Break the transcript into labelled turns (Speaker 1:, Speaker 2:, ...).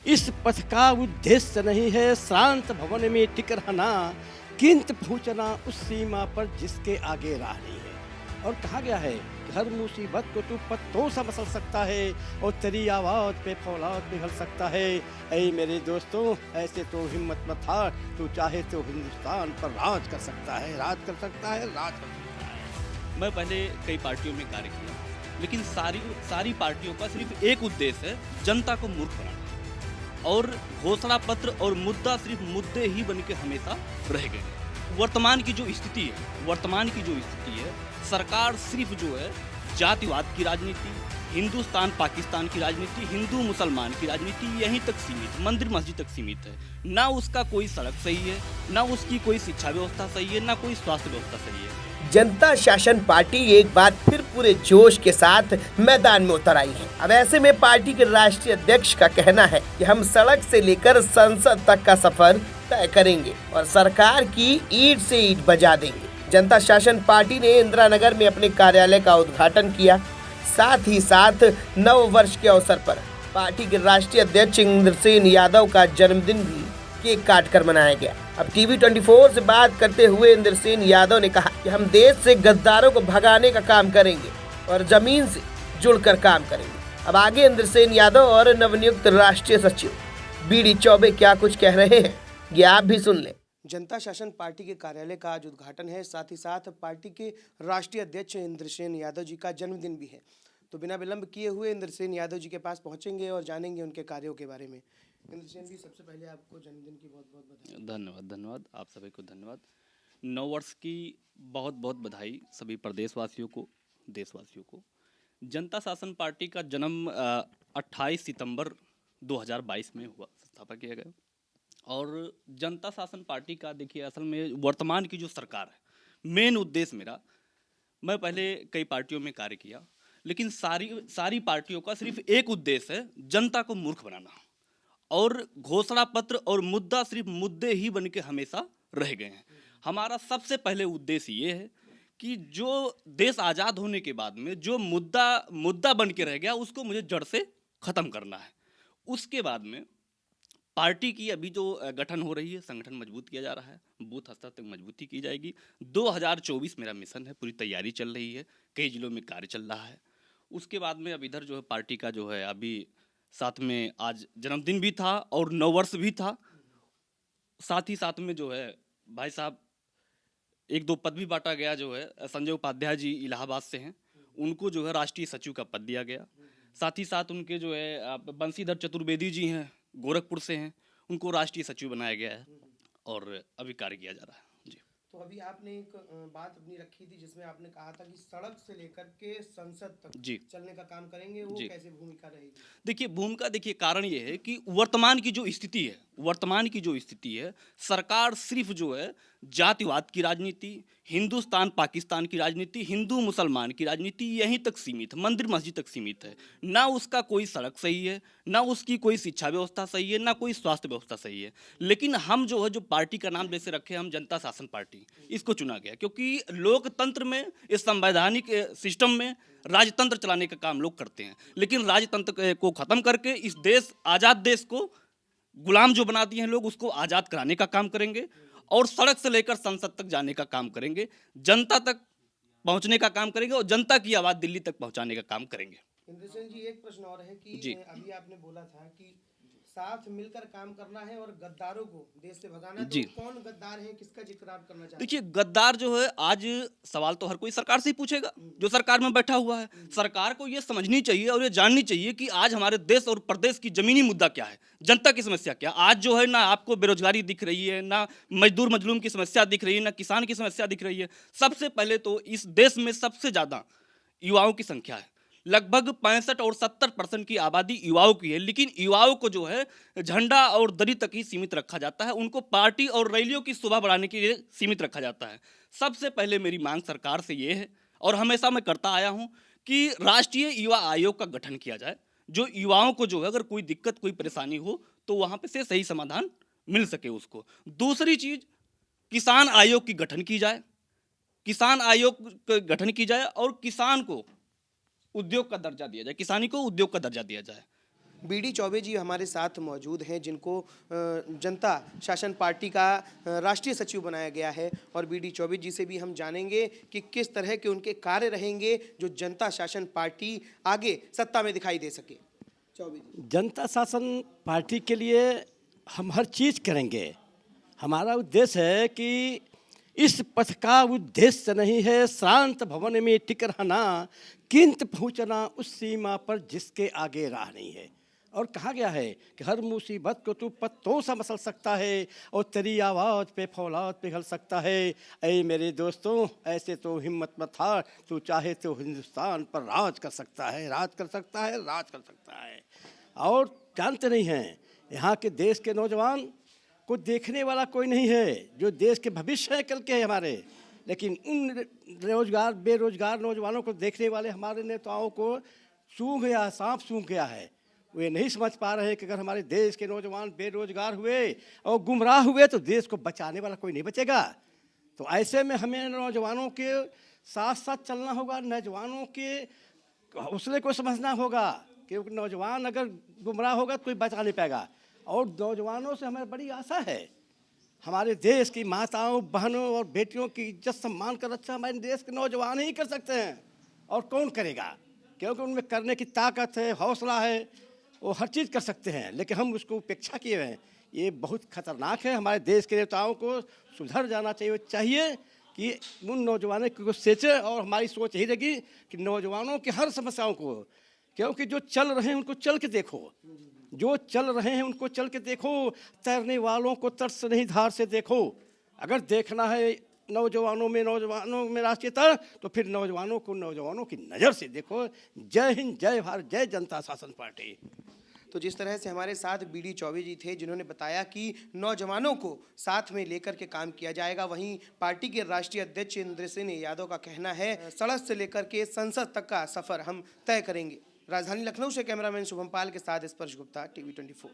Speaker 1: इस पथ का उद्देश्य नहीं है शांत भवन में टिक रहना, किंतु पहुंचना उस सीमा पर जिसके आगे राह नहीं है। और कहा गया है कि हर मुसीबत को तू पत्तों सा मसल सकता है और तेरी आवाज़ पे फौलाद पिघल सकता है। ऐ मेरे दोस्तों, ऐसे तो हिम्मत मत हार, तू चाहे तो हिंदुस्तान पर राज कर सकता है, राज कर सकता है, राज कर सकता है।
Speaker 2: मैं पहले कई पार्टियों में कार्य किया, लेकिन सारी पार्टियों का सिर्फ एक उद्देश्य है, जनता को मूर्ख बनाना। और घोषणा पत्र और मुद्दा सिर्फ मुद्दे ही बन के हमेशा रह गए। वर्तमान की जो स्थिति है, सरकार सिर्फ जो है जातिवाद की राजनीति, हिंदुस्तान पाकिस्तान की राजनीति, हिंदू मुसलमान की राजनीति यहीं तक सीमित, मंदिर मस्जिद तक सीमित है। ना उसका कोई सड़क सही है, ना उसकी कोई शिक्षा व्यवस्था सही है, ना कोई स्वास्थ्य व्यवस्था सही है।
Speaker 3: जनता शासन पार्टी एक बार फिर पूरे जोश के साथ मैदान में उतर आई है। अब ऐसे में पार्टी के राष्ट्रीय अध्यक्ष का कहना है कि हम सड़क से लेकर संसद तक का सफर तय करेंगे और सरकार की ईंट से ईंट बजा देंगे। जनता शासन पार्टी ने इंदिरा नगर में अपने कार्यालय का उद्घाटन किया। साथ ही साथ नव वर्ष के अवसर पर पार्टी के राष्ट्रीय अध्यक्ष इंद्रसेन यादव का जन्मदिन भी केक काट कर मनाया गया। अब टीवी 24 से बात करते हुए इंद्रसेन यादव ने कहा कि हम देश से गद्दारों को भगाने का काम करेंगे और जमीन से जुड़कर काम करेंगे। अब आगे इंद्रसेन यादव और नवनियुक्त राष्ट्रीय सचिव बीडी चौबे क्या कुछ कह रहे हैं, ये आप भी सुन लें। जनता शासन पार्टी के कार्यालय का आज उद्घाटन है, साथ ही साथ पार्टी के राष्ट्रीय अध्यक्ष इंद्रसेन यादव जी का जन्मदिन भी है। तो बिना विलंब किए हुए इंद्रसेन यादव जी के पास पहुंचेंगे और जानेंगे उनके कार्यों के बारे में। इंद्रसेन जी, सबसे पहले आपको जन्मदिन की बहुत बहुत बधाई।
Speaker 2: धन्यवाद, आप सभी को धन्यवाद। नव वर्ष की बहुत बहुत बधाई सभी प्रदेशवासियों को, देशवासियों को। जनता शासन पार्टी का जन्म 28 सितंबर 2022 में हुआ, स्थापना किया गया। और जनता शासन पार्टी का देखिए, असल में वर्तमान की जो सरकार है, मेन उद्देश्य मेरा, मैं पहले कई पार्टियों में कार्य किया, लेकिन सारी पार्टियों का सिर्फ एक उद्देश्य है, जनता को मूर्ख बनाना। और घोषणा पत्र और मुद्दा सिर्फ मुद्दे ही बन के हमेशा रह गए हैं। हमारा सबसे पहले उद्देश्य ये है कि जो देश आज़ाद होने के बाद में जो मुद्दा बन के रह गया, उसको मुझे जड़ से ख़त्म करना है। उसके बाद में पार्टी की अभी जो गठन हो रही है, संगठन मजबूत किया जा रहा है, बूथ स्तर तक मजबूती की जाएगी। 2024 मेरा मिशन है, पूरी तैयारी चल रही है, कई जिलों में कार्य चल रहा है। उसके बाद में अब इधर जो है पार्टी का जो है, अभी साथ में आज जन्मदिन भी था और नव वर्ष भी था। साथ ही साथ में जो है भाई साहब, एक दो पद भी बांटा गया। जो है संजय उपाध्याय जी इलाहाबाद से हैं, उनको जो है राष्ट्रीय सचिव का पद दिया गया। साथ ही साथ उनके जो है बंशीधर चतुर्वेदी जी हैं, गोरखपुर से हैं, उनको राष्ट्रीय सचिव बनाया गया है और अभी कार्य किया जा रहा है जी।
Speaker 3: तो अभी आपने एक बात अपनी रखी थी जिसमें आपने कहा था कि सड़क से लेकर के संसद तक
Speaker 2: जी
Speaker 3: चलने का काम करेंगे, वो
Speaker 2: जी।
Speaker 3: कैसे भूमिका रहेगी?
Speaker 2: देखिए, भूमिका देखिए, कारण ये है कि वर्तमान की जो स्थिति है, सरकार सिर्फ जो है जातिवाद की राजनीति, हिंदुस्तान पाकिस्तान की राजनीति, हिंदू मुसलमान की राजनीति यहीं तक सीमित, मंदिर मस्जिद तक सीमित है। ना उसका कोई सड़क सही है, ना उसकी कोई शिक्षा व्यवस्था सही है, ना कोई स्वास्थ्य व्यवस्था सही है। लेकिन हम जो है, जो पार्टी का नाम जैसे रखे, हम जनता शासन पार्टी, इसको चुना गया क्योंकि लोकतंत्र में, इस संवैधानिक सिस्टम में राजतंत्र चलाने का काम लोग करते हैं, लेकिन राजतंत्र को खत्म करके इस देश, आज़ाद देश को गुलाम जो बना दिए हैं लोग, उसको आज़ाद कराने का काम करेंगे और सड़क से लेकर संसद तक जाने का काम करेंगे, जनता तक पहुंचने का काम करेंगे और जनता की आवाज़ दिल्ली तक पहुंचाने का काम करेंगे।
Speaker 3: इंद्रसेन जी, एक प्रश्न और है कि
Speaker 2: जी।
Speaker 3: अभी आपने बोला था कि साथ मिलकर काम करना है और गद्दारों को देश से भगाना है।
Speaker 2: जी।
Speaker 3: तो कौन गद्दार है, किसका जिक्र आप करना चाहते हैं?
Speaker 2: देखिए, गद्दार जो है, आज सवाल तो हर कोई सरकार से ही पूछेगा, जो सरकार में बैठा हुआ है। सरकार को ये समझनी चाहिए और ये जाननी चाहिए कि आज हमारे देश और प्रदेश की जमीनी मुद्दा क्या है, जनता की समस्या क्या। आज जो है, ना आपको बेरोजगारी दिख रही है, ना मजदूर मजलूम की समस्या दिख रही है, ना किसान की समस्या दिख रही है। सबसे पहले तो इस देश में सबसे ज़्यादा युवाओं की संख्या है, लगभग 65 और 70% की आबादी युवाओं की है, लेकिन युवाओं को जो है झंडा और दरी तक ही सीमित रखा जाता है, उनको पार्टी और रैलियों की शोभा बढ़ाने के लिए सीमित रखा जाता है। सबसे पहले मेरी मांग सरकार से ये है, और हमेशा मैं करता आया हूँ, कि राष्ट्रीय युवा आयोग का गठन किया जाए, जो युवाओं को जो है अगर कोई दिक्कत, कोई परेशानी हो तो वहाँ पे से सही समाधान मिल सके उसको। दूसरी चीज़, किसान आयोग की गठन की जाए, किसान आयोग का गठन की जाए और किसान को उद्योग का दर्जा दिया जाए, किसानी को उद्योग का दर्जा दिया जाए।
Speaker 3: बीडी चौबे जी हमारे साथ मौजूद हैं, जिनको जनता शासन पार्टी का राष्ट्रीय सचिव बनाया गया है। और बीडी चौबे जी से भी हम जानेंगे कि किस तरह के उनके कार्य रहेंगे जो जनता शासन पार्टी आगे सत्ता में दिखाई दे सके। चौबे जी,
Speaker 1: जनता शासन पार्टी के लिए हम हर चीज़ करेंगे। हमारा उद्देश्य है कि इस पथ का उद्देश्य नहीं है शांत भवन में टिक रहना, किंतु पहुँचना उस सीमा पर जिसके आगे राह नहीं है। और कहा गया है कि हर मुसीबत को तू पत्तों सा मसल सकता है और तेरी आवाज़ पे फौलाद पिघल सकता है। ऐ मेरे दोस्तों, ऐसे तो हिम्मत मत हार, तू चाहे तो हिंदुस्तान पर राज कर सकता है, राज कर सकता है, राज कर सकता है। और जानते नहीं हैं, यहाँ के देश के नौजवान को देखने वाला कोई नहीं है, जो देश के भविष्य है कल के हमारे। लेकिन उन बेरोजगार नौजवानों को देखने वाले हमारे नेताओं को सूंघ गया, सांप सूंघ गया है। वे नहीं समझ पा रहे हैं कि अगर हमारे देश के नौजवान बेरोजगार हुए और गुमराह हुए तो देश को बचाने वाला कोई नहीं बचेगा। तो ऐसे में हमें नौजवानों के साथ साथ चलना होगा, नौजवानों के हौसले को समझना होगा, क्योंकि नौजवान अगर गुमराह होगा तो कोई बचा नहीं पाएगा। और नौजवानों से हमें बड़ी आशा है, हमारे देश की माताओं, बहनों और बेटियों की इज्जत सम्मान का रक्षा हमारे देश के नौजवान ही कर सकते हैं। और कौन करेगा? क्योंकि उनमें करने की ताकत है, हौसला है, वो हर चीज़ कर सकते हैं। लेकिन हम उसको उपेक्षा किए हैं, ये बहुत खतरनाक है। हमारे देश के नेताओं को सुधर जाना चाहिए कि उन नौजवानों को सोचे। और हमारी सोच यही रहेगी कि नौजवानों की हर समस्याओं को, क्योंकि जो चल रहे हैं उनको चल के देखो, जो चल रहे हैं उनको चल के देखो, तैरने वालों को तट नहीं धार से देखो। अगर देखना है नौजवानों में राष्ट्रीयता, तो फिर नौजवानों को नौजवानों की नज़र से देखो। जय हिंद, जय भारत, जय जनता शासन पार्टी।
Speaker 3: तो जिस तरह से हमारे साथ बीडी चौबे जी थे, जिन्होंने बताया कि नौजवानों को साथ में लेकर के काम किया जाएगा, वहीं पार्टी के राष्ट्रीय अध्यक्ष इंद्र सिंह यादव का कहना है सड़क से लेकर के संसद तक का सफर हम तय करेंगे। राजधानी लखनऊ से कैमरामैन शुभम पाल के साथ स्पर्श गुप्ता, टीवी 24।